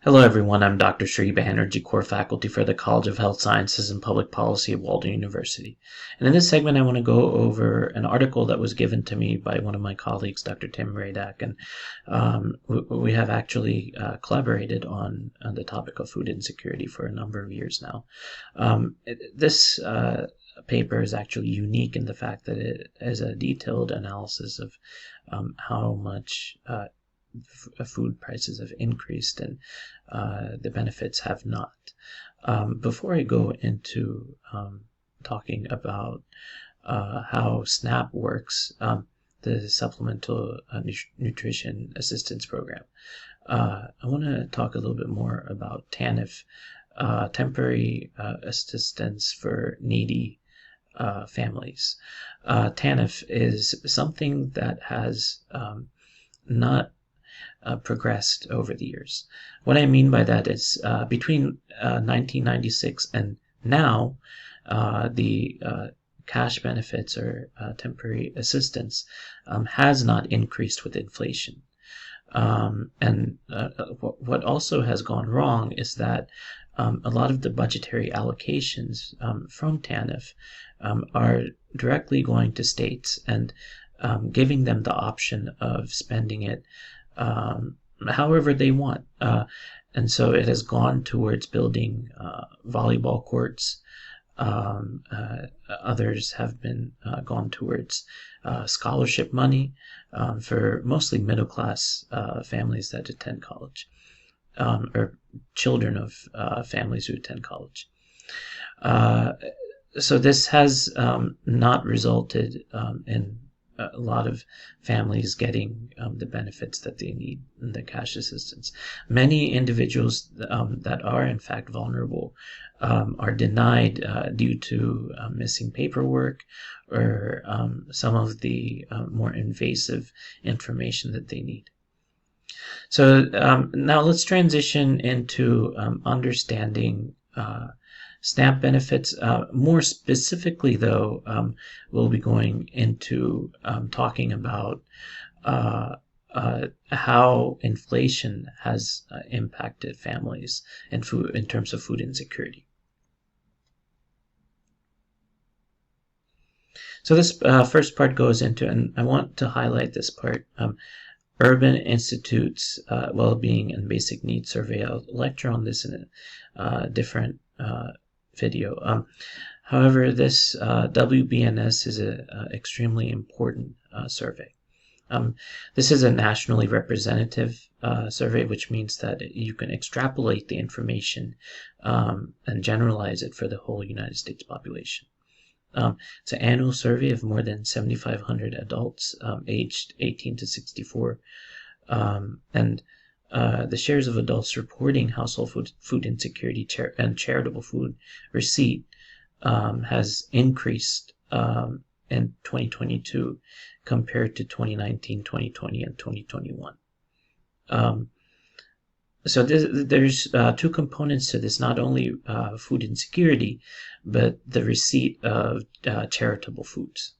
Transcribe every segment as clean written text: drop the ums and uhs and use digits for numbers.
Hello everyone, I'm Dr. Sri Banerjee, core faculty for the College of Health Sciences and Public Policy at Walden University. And in this segment I want to go over an article that was given to me by one of my colleagues, Dr. Tim Radak, and we have actually collaborated on the topic of food insecurity for a number of years now. This paper is actually unique in the fact that it is a detailed analysis of how much food prices have increased and the benefits have not. Before I go into talking about how SNAP works, the Supplemental Nutrition Assistance Program, I want to talk a little bit more about TANF, Temporary Assistance for Needy Families. TANF is something that has not progressed over the years. What I mean by that is between 1996 and now, the cash benefits or temporary assistance has not increased with inflation. What also has gone wrong is that a lot of the budgetary allocations from TANF are directly going to states and giving them the option of spending it however they want. And so it has gone towards building volleyball courts. Others have been gone towards scholarship money for mostly middle-class families that attend college, or children of families who attend college. So this has not resulted in a lot of families getting the benefits that they need in the cash assistance. Many individuals that are in fact vulnerable are denied due to missing paperwork or some of the more invasive information that they need. So now let's transition into understanding SNAP benefits. More specifically, though, we'll be going into talking about how inflation has impacted families in terms of food insecurity. So this first part goes into, and I want to highlight this part, Urban Institute's Well-Being and Basic Needs Survey. I'll lecture on this in a different video. However, this WBNS is an extremely important survey. This is a nationally representative survey, which means that you can extrapolate the information and generalize it for the whole United States population. It's an annual survey of more than 7,500 adults aged 18 to 64, and the shares of adults reporting household food insecurity and charitable food receipt has increased in 2022 compared to 2019, 2020, and 2021. So there's two components to this, not only food insecurity, but the receipt of charitable foods.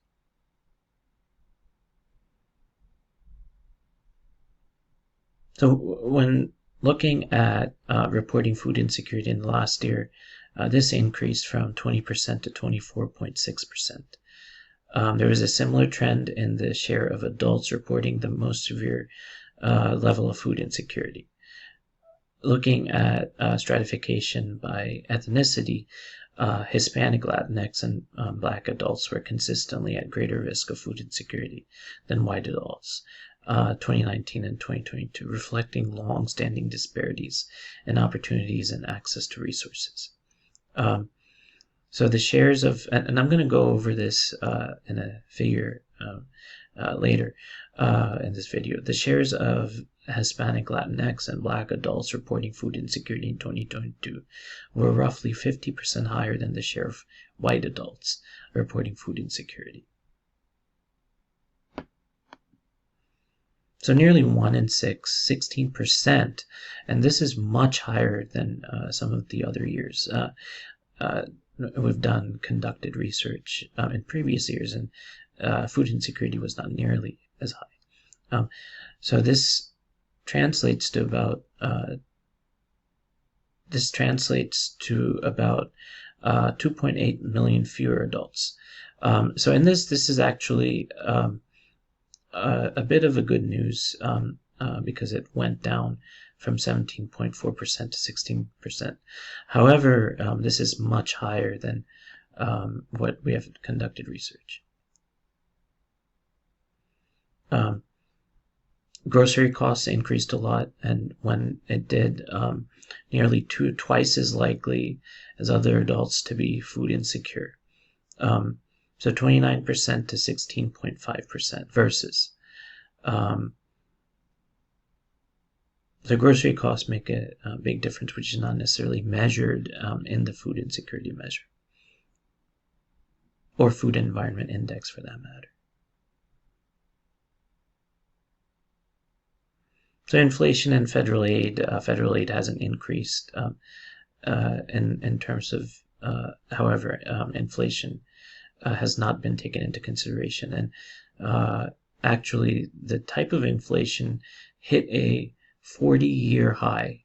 So when looking at reporting food insecurity in the last year, this increased from 20% to 24.6%. There was a similar trend in the share of adults reporting the most severe level of food insecurity. Looking at stratification by ethnicity, Hispanic, Latinx, and Black adults were consistently at greater risk of food insecurity than white adults. 2019 and 2022, reflecting long-standing disparities in opportunities and access to resources. So the shares of, and I'm going to go over this in a figure later in this video, the shares of Hispanic, Latinx, and Black adults reporting food insecurity in 2022 were roughly 50% higher than the share of white adults reporting food insecurity. So nearly 1 in 6, 16%, and this is much higher than some of the other years. We've conducted research in previous years, and food insecurity was not nearly as high. So this translates to about this translates to about 2.8 million fewer adults. So in this is actually a bit of a good news because it went down from 17.4% to 16%. However, this is much higher than what we have conducted research. Grocery costs increased a lot, and when it did, nearly twice as likely as other adults to be food insecure. So 29% to 16.5% versus the grocery costs make a big difference, which is not necessarily measured in the food insecurity measure or food environment index for that matter. So inflation and federal aid hasn't increased in terms of, however, inflation has not been taken into consideration. And actually, the type of inflation hit a 40-year high.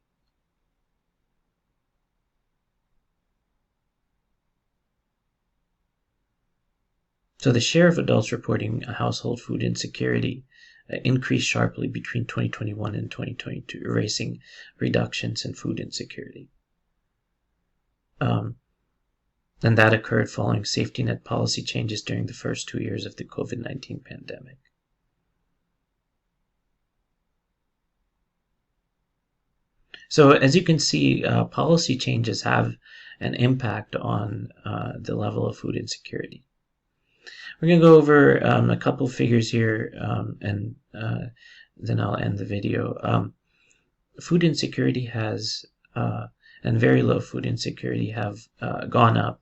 So the share of adults reporting household food insecurity increased sharply between 2021 and 2022, erasing reductions in food insecurity. And that occurred following safety net policy changes during the first 2 years of the COVID-19 pandemic. So as you can see, policy changes have an impact on the level of food insecurity. We're going to go over a couple figures here, and then I'll end the video. Food insecurity has, and very low food insecurity have gone up,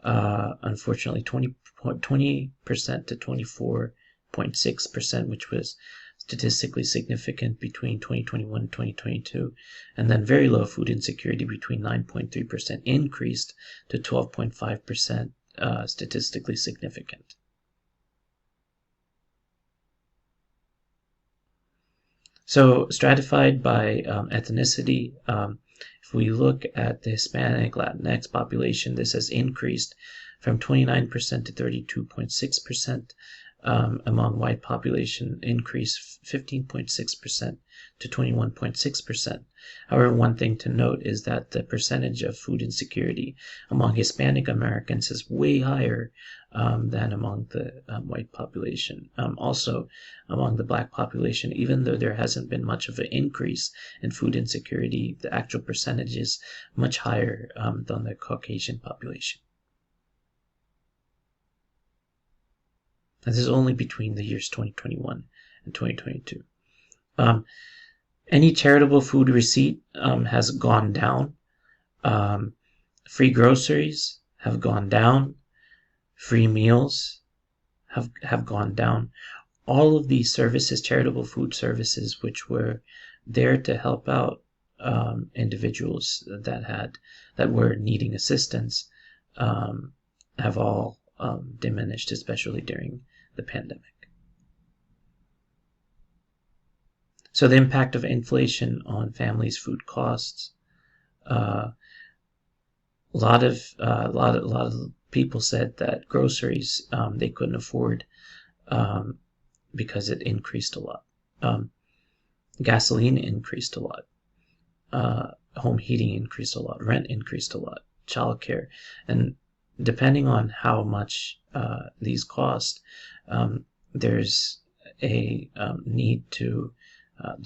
unfortunately, 20% to 24.6%, which was statistically significant between 2021 and 2022, and then very low food insecurity between 9.3% increased to 12.5%, statistically significant. So stratified by ethnicity, if we look at the Hispanic, Latinx population, this has increased from 29% to 32.6%. Among white population, increased 15.6% to 21.6%. However, one thing to note is that the percentage of food insecurity among Hispanic Americans is way higher than among the white population. Also, among the black population, even though there hasn't been much of an increase in food insecurity, the actual percentage is much higher than the Caucasian population. This is only between the years 2021 and 2022. Any charitable food receipt has gone down. Free groceries have gone down. Free meals have gone down. All of these services, charitable food services, which were there to help out individuals that were needing assistance, have all diminished, especially during the pandemic. So the impact of inflation on families' food costs. A lot of people said that groceries they couldn't afford because it increased a lot. Gasoline increased a lot. Home heating increased a lot. Rent increased a lot. Childcare, and depending on how much these cost, there's a need to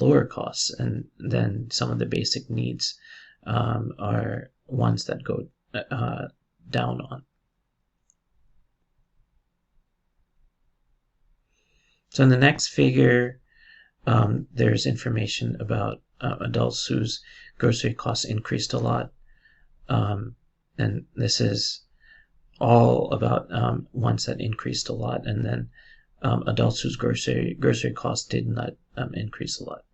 lower costs, and then some of the basic needs are ones that go down on. So in the next figure, there's information about adults whose grocery costs increased a lot, and this is all about ones that increased a lot, and then adults whose grocery costs did not increase a lot.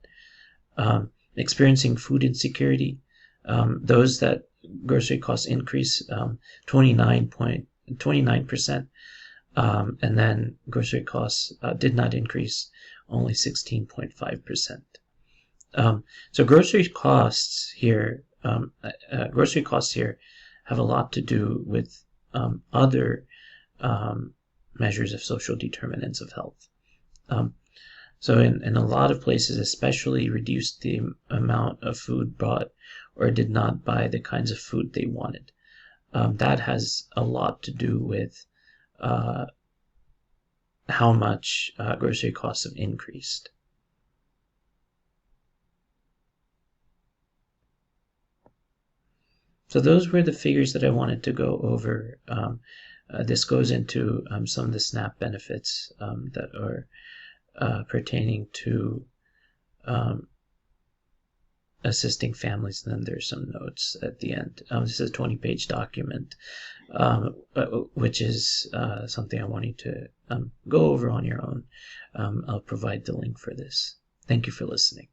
Experiencing food insecurity, those that grocery costs increase 29%, and then grocery costs did not increase, only 16.5%. So grocery costs here grocery costs here have a lot to do with other measures of social determinants of health. So in a lot of places, especially reduced the amount of food bought or did not buy the kinds of food they wanted. That has a lot to do with how much grocery costs have increased. So those were the figures that I wanted to go over. This goes into some of the SNAP benefits that are pertaining to assisting families, and then there's some notes at the end. This is a 20-page document, which is something I want you to go over on your own. I'll provide the link for this. Thank you for listening.